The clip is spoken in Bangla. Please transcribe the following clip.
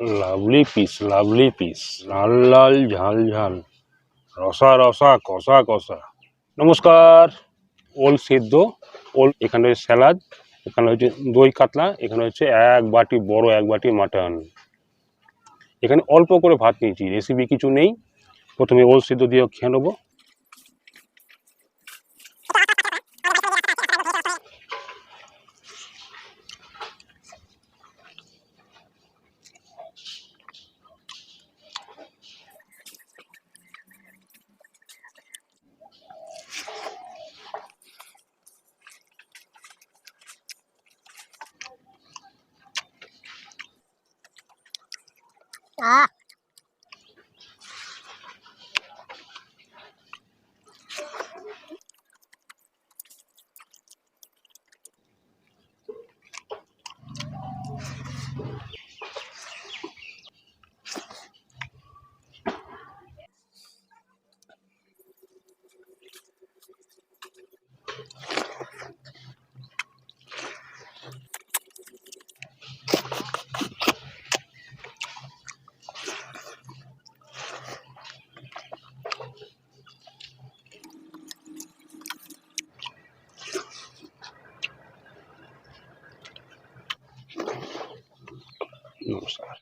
লাভলি পিস, লাল লাল ঝাল ঝাল, রসা রসা, কষা কষা। নমস্কার। ওল সেদ্ধ, ওল, এখানে স্যালাড, এখানে হচ্ছে দই কাতলা, এখানে হচ্ছে বড় এক বাটি মাটন। এখানে অল্প করে ভাত নিয়েছি, রেসিপি কিছু নেই। প্রথমে ওল সেদ্ধ দিয়ে খেয়ে নেবো। নমস্কার।